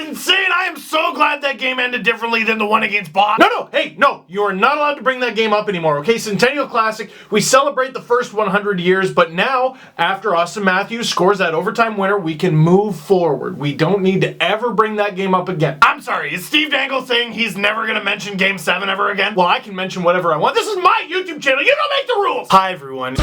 insane. I am so glad that game ended differently than the one against Boston. No, you are not allowed to bring that game up anymore, okay? Centennial Classic, we celebrate the first 100 years, but now, after Austin Matthews scores that overtime winner, we can move forward. We don't need to ever bring that game up again. I'm sorry, is Steve Dangle saying he's never gonna mention Game 7 ever again? Well, I can mention whatever I want. This is my YouTube channel. You don't make the rules. Hi, everyone.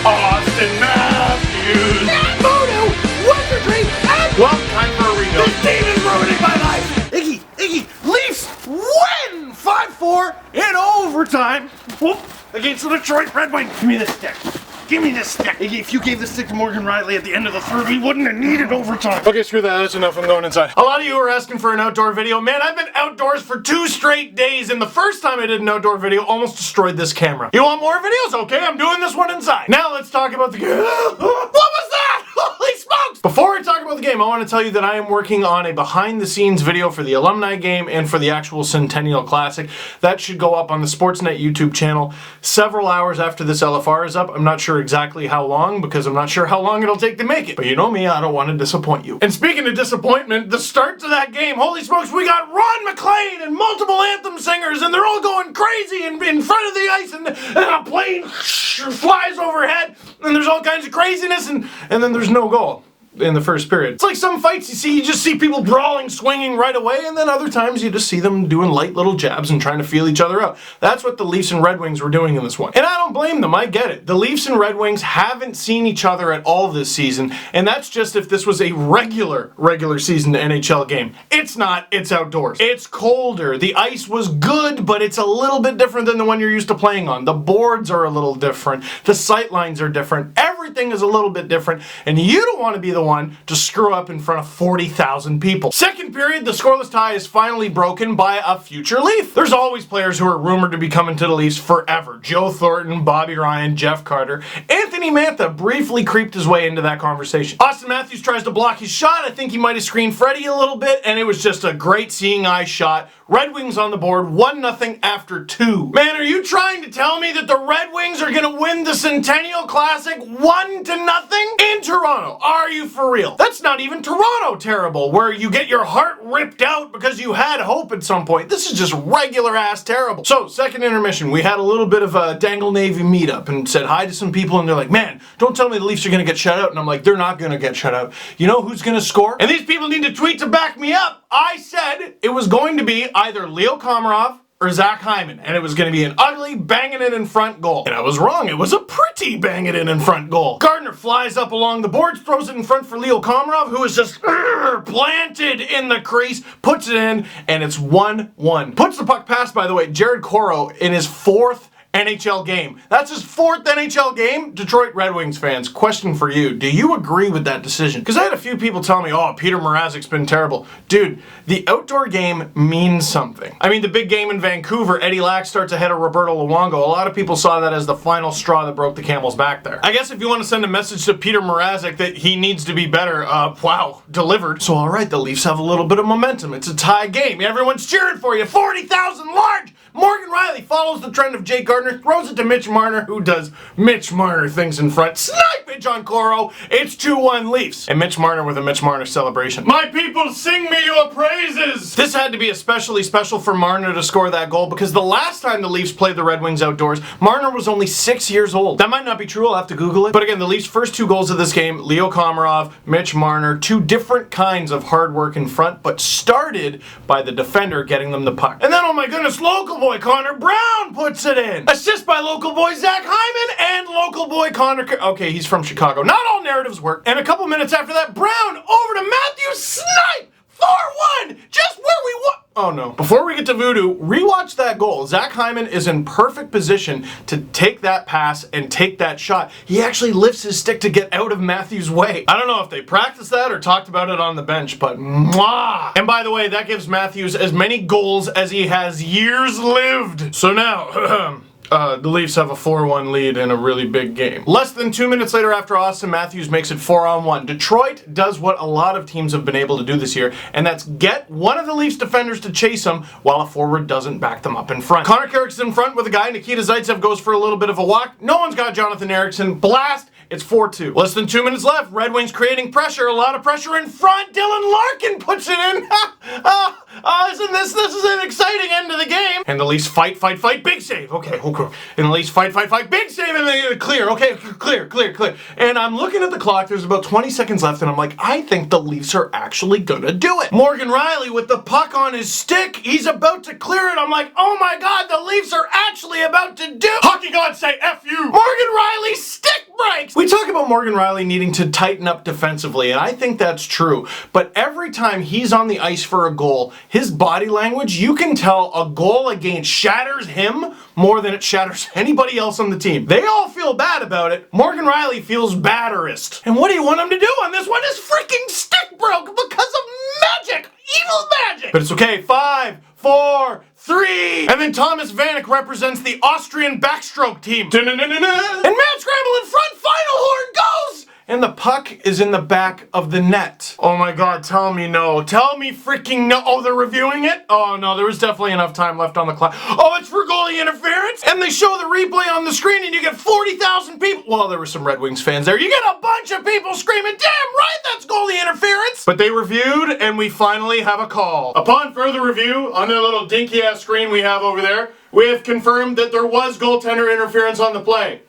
Austin Matthews. Voodoo, wizardry, and... Well, time for a rebuild. This team is ruining my life! Iggy, Leafs win 5-4 in overtime. Whoop, against the Detroit Red Wings. Give me this stick. Iggy, if you gave this stick to Morgan Riley at the end of the third, we wouldn't have needed overtime. Okay, screw that. That's enough. I'm going inside. A lot of you are asking for an outdoor video. Man, I've been outdoors for 2 straight days, and the first time I did an outdoor video almost destroyed this camera. You want more videos? Okay, I'm doing this one inside. Now let's talk about the game. What was that? Holy smokes! Before I talk about the game, I want to tell you that I am working on a behind-the-scenes video for the alumni game and for the actual Centennial Classic. That should go up on the Sportsnet YouTube channel several hours after this LFR is up. I'm not sure exactly how long, because I'm not sure how long it'll take to make it. But you know me, I don't want to disappoint you. And speaking of disappointment, the start to that game, holy smokes, we got Ron McLean and multiple anthem singers, and they're all going crazy in front of the ice, and a plane flies overhead, and there's all kinds of craziness, and then there's no goal in the first period. It's like some fights you just see people brawling, swinging right away, and then other times you just see them doing light little jabs and trying to feel each other out. That's what the Leafs and Red Wings were doing in this one. And I don't blame them, I get it. The Leafs and Red Wings haven't seen each other at all this season, and that's just if this was a regular season NHL game. It's not, it's outdoors. It's colder. The ice was good, but it's a little bit different than the one you're used to playing on. The boards are a little different. The sight lines are different. Everything is a little bit different, and you don't want to be the one to screw up in front of 40,000 people. Second period, the scoreless tie is finally broken by a future Leaf. There's always players who are rumored to be coming to the Leafs forever. Joe Thornton, Bobby Ryan, Jeff Carter. Anthony Mantha briefly creeped his way into that conversation. Austin Matthews tries to block his shot. I think he might have screened Freddie a little bit, and it was just a great seeing eye shot. Red Wings on the board, 1-0 after 2. Man, are you trying to tell me that the Red Wings are gonna win the Centennial Classic 1-0 in Toronto? Are you for real? That's not even Toronto terrible, where you get your heart ripped out because you had hope at some point. This is just regular ass terrible. So, second intermission, we had a little bit of a Dangle Navy meetup and said hi to some people, and they're like, man, don't tell me the Leafs are gonna get shut out. And I'm like, they're not gonna get shut out. You know who's gonna score? And these people need to tweet to back me up. I said it was going to be either Leo Komarov or Zach Hyman, and it was going to be an ugly, banging it in front goal. And I was wrong. It was a pretty banging it in front goal. Gardner flies up along the boards, throws it in front for Leo Komarov, who is just planted in the crease, puts it in, and it's 1-1. Puts the puck past, by the way, Jared Coro in his 4th NHL game. That's his 4th NHL game. Detroit Red Wings fans, question for you. Do you agree with that decision? Because I had a few people tell me, oh, Peter Mrazek's been terrible. Dude, the outdoor game means something. I mean, the big game in Vancouver, Eddie Lack starts ahead of Roberto Luongo. A lot of people saw that as the final straw that broke the camel's back there. I guess if you want to send a message to Peter Mrazek that he needs to be better, wow, delivered. So all right, the Leafs have a little bit of momentum. It's a tie game. Everyone's cheering for you. 40,000 large! Morgan Riley follows the trend of Jake Gardner, throws it to Mitch Marner, who does Mitch Marner things in front. Snipe it, John Coro. It's 2-1 Leafs. And Mitch Marner with a Mitch Marner celebration. My people, sing me your praises! This had to be especially special for Marner to score that goal, because the last time the Leafs played the Red Wings outdoors, Marner was only 6 years old. That might not be true, I'll have to Google it. But again, the Leafs' first 2 goals of this game, Leo Komarov, Mitch Marner, 2 different kinds of hard work in front, but started by the defender getting them the puck. And then, oh my goodness, local boy Connor Brown puts it in. Assist by local boy Zach Hyman and local boy Connor. Okay, he's from Chicago. Not all narratives work. And a couple minutes after that, Brown over to Matthews. Snipe! 4-1! Just where we want. Oh no. Before we get to voodoo, rewatch that goal. Zach Hyman is in perfect position to take that pass and take that shot. He actually lifts his stick to get out of Matthews' way. I don't know if they practiced that or talked about it on the bench, but mwah! And by the way, that gives Matthews as many goals as he has years lived. So now, the Leafs have a 4-1 lead in a really big game. Less than 2 minutes later after Austin Matthews makes it 4-on-1, Detroit does what a lot of teams have been able to do this year, and that's get one of the Leafs defenders to chase him while a forward doesn't back them up in front. Connor Carrick's in front with a guy. Nikita Zaitsev goes for a little bit of a walk. No one's got Jonathan Ericsson. Blast! It's 4-2. Less than 2 minutes left. Red Wings creating pressure. A lot of pressure in front. Dylan Larkin puts it in. Isn't this is an exciting end to the game. And the Leafs fight. Big save. Okay. And the Leafs fight. Big save, and they clear. Okay, clear. And I'm looking at the clock. There's about 20 seconds left, and I'm like, I think the Leafs are actually gonna do it. Morgan Rielly with the puck on his stick. He's about to clear it. I'm like, oh my God, the Leafs are actually about to do. Hockey gods say F you. Morgan Rielly stick breaks. We talk about Morgan Rielly needing to tighten up defensively, and I think that's true. But every time he's on the ice for a goal, his body language, you can tell a goal against shatters him more than it shatters anybody else on the team. They all feel bad about it. Morgan Rielly feels badderest. And what do you want him to do on this one? His freaking stick broke because of magic. Evil magic. But it's okay. 5, 4, 3. And then Thomas Vanek represents the Austrian backstroke team. And Matt Scramble in front. Final horn goes. And the puck is in the back of the net. Oh my God, tell me no. Tell me freaking no. Oh, they're reviewing it? Oh no, there was definitely enough time left on the clock. Oh, it's for goalie interference? And they show the replay on the screen and you get 40,000 people. Well, there were some Red Wings fans there. You get a bunch of people screaming, damn right, that's goalie interference. But they reviewed and we finally have a call. Upon further review, on their little dinky ass screen we have over there, we have confirmed that there was goaltender interference on the play.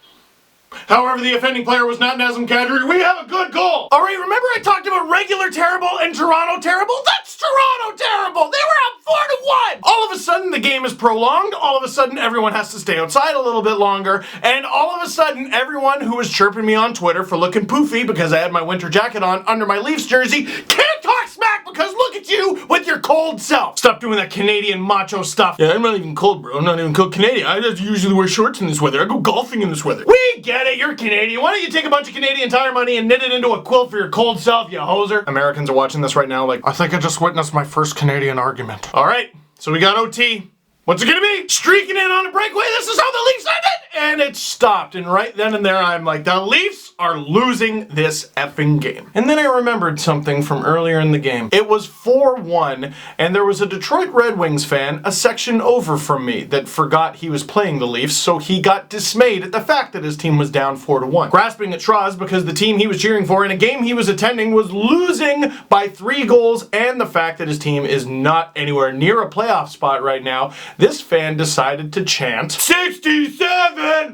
However, the offending player was not Nazem Kadri. We have a good goal. All right, remember I talked about regular terrible and Toronto terrible? That's Toronto terrible. They were up 4-1. All of a sudden, the game is prolonged. All of a sudden, everyone has to stay outside a little bit longer. And all of a sudden, everyone who was chirping me on Twitter for looking poofy because I had my winter jacket on under my Leafs jersey can't talk smack because look at you with your cold self. Stop doing that Canadian macho stuff. Yeah, I'm not even cold, bro. I'm not even cold Canadian. I just usually wear shorts in this weather. I go golfing in this weather. We get it. You're Canadian. Why don't you take a bunch of Canadian Tire money and knit it into a quilt for your cold self, you hoser? Americans are watching this right now like, I think I just witnessed my first Canadian argument. All right, so we got OT. What's it gonna be? Streaking in on a breakaway. This is how the Leafs ended! And it stopped. And right then and there, I'm like, the Leafs are losing this effing game. And then I remembered something from earlier in the game. It was 4-1, and there was a Detroit Red Wings fan a section over from me that forgot he was playing the Leafs, so he got dismayed at the fact that his team was down 4-1. Grasping at straws because the team he was cheering for in a game he was attending was losing by 3 goals, and the fact that his team is not anywhere near a playoff spot right now, this fan decided to chant 67!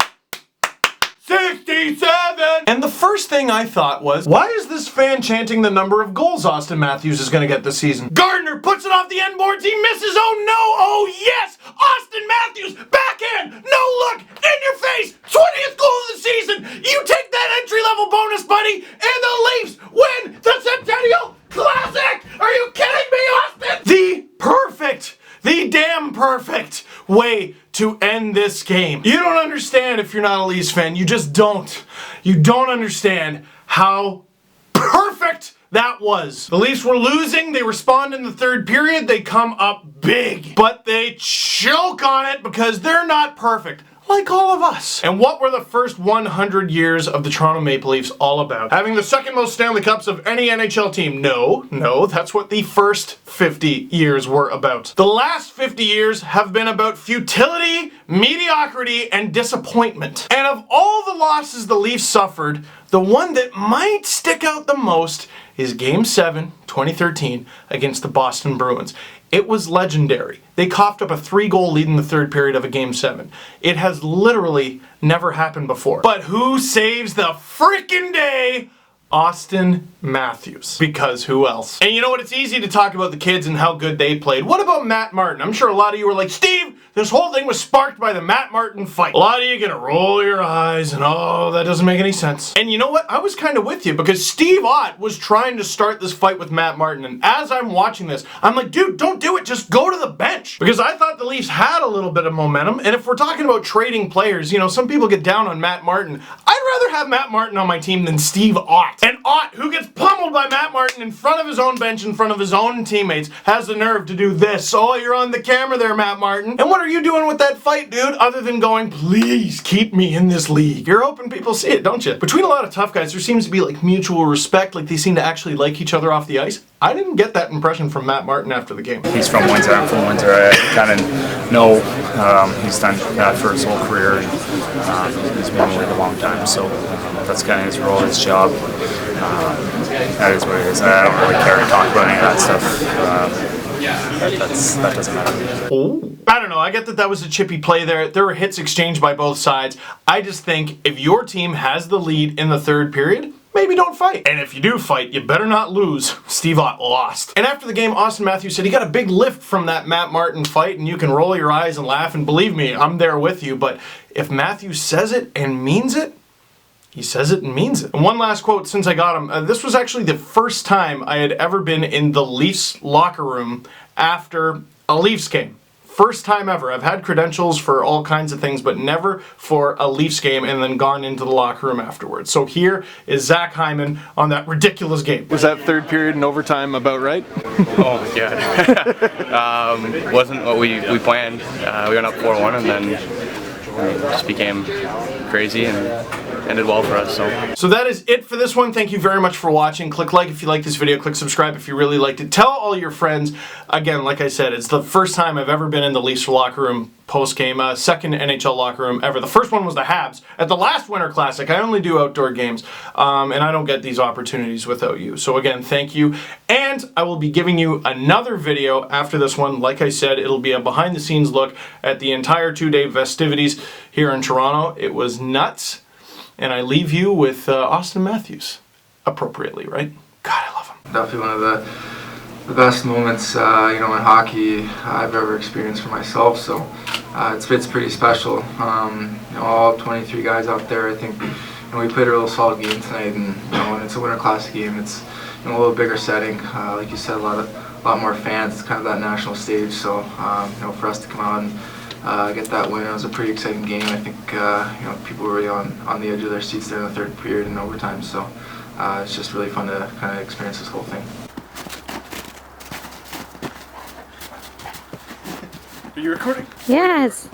67! And the first thing I thought was, why is this fan chanting the number of goals Austin Matthews is going to get this season? Gardner puts it off the end boards, he misses, oh no, oh yes! Austin Matthews, backhand, no look, in your face, 20th goal of the season! You take that entry-level bonus, buddy, and the Leafs win the Centennial Classic! Are you kidding me, Austin? The damn perfect way to end this game. You don't understand if you're not a Leafs fan. You just don't. You don't understand how perfect that was. The Leafs were losing. They respond in the third period. They come up big. But they choke on it because they're not perfect. Like all of us. And what were the first 100 years of the Toronto Maple Leafs all about? Having the second most Stanley Cups of any NHL team? No, that's what the first 50 years were about. The last 50 years have been about futility, mediocrity, and disappointment. And of all the losses the Leafs suffered, the one that might stick out the most is Game 7, 2013, against the Boston Bruins. It was legendary. They coughed up a 3-goal lead in the third period of a Game 7. It has literally never happened before. But who saves the frickin' day? Austin Matthews. Because who else? And you know what? It's easy to talk about the kids and how good they played. What about Matt Martin? I'm sure a lot of you were like, Steve, this whole thing was sparked by the Matt Martin fight. A lot of you gonna roll your eyes and oh, that doesn't make any sense. And you know what? I was kind of with you because Steve Ott was trying to start this fight with Matt Martin. And as I'm watching this, I'm like, dude, don't do it. Just go to the bench. Because I thought the Leafs had a little bit of momentum. And if we're talking about trading players, you know, some people get down on Matt Martin. I'd rather have Matt Martin on my team than Steve Ott. And Ott, who gets pummeled by Matt Martin in front of his own bench, in front of his own teammates, has the nerve to do this. Oh, you're on the camera there, Matt Martin. And what are you doing with that fight, dude, other than going, please keep me in this league? You're hoping people see it, don't you? Between a lot of tough guys, there seems to be like mutual respect, like they seem to actually like each other off the ice. I didn't get that impression from Matt Martin after the game. He's from Windsor, I'm from Windsor. I kind of know he's done that for his whole career. And, he's been in the league a long time, so that's kind of his role, his job. That is what it is. I don't really care to talk about any of that stuff. That doesn't matter. Oh. I don't know, I get that that was a chippy play there. There were hits exchanged by both sides. I just think if your team has the lead in the third period, maybe don't fight. And if you do fight, you better not lose. Steve Ott lost. And after the game, Austin Matthews said he got a big lift from that Matt Martin fight, and you can roll your eyes and laugh, and believe me, I'm there with you, but if Matthews says it and means it, he says it and means it. And one last quote since I got him. This was actually the first time I had ever been in the Leafs locker room after a Leafs game. First time ever. I've had credentials for all kinds of things, but never for a Leafs game and then gone into the locker room afterwards. So here is Zach Hyman on that ridiculous game. Was that third period and overtime about right? Oh my god. Wasn't what we planned. We went up 4-1 and then it just became crazy and ended well for us. So that is it for this one. Thank you very much for watching. Click like if you like this video. Click subscribe if you really liked it. Tell all your friends. Again, like I said, it's the first time I've ever been in the Leafs locker room post-game. Second NHL locker room ever. The first one was the Habs at the last Winter Classic. I only do outdoor games, and I don't get these opportunities without you. So again, thank you. And I will be giving you another video after this one. Like I said, it'll be a behind-the-scenes look at the entire two-day festivities here in Toronto. It was nuts. And I leave you with Austin Matthews, appropriately, right? God, I love him. Definitely one of the best moments, in hockey I've ever experienced for myself. So it's pretty special. All 23 guys out there. I think we played a real solid game tonight, and when it's a Winter Classic game, it's a little bigger setting. Like you said, a lot more fans. It's kind of that national stage. So for us to come out and get that win. It was a pretty exciting game. I think people were really on the edge of their seats there in the third period and overtime. So it's just really fun to kind of experience this whole thing. Are you recording? Yes.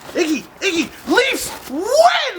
Iggy, Leafs win!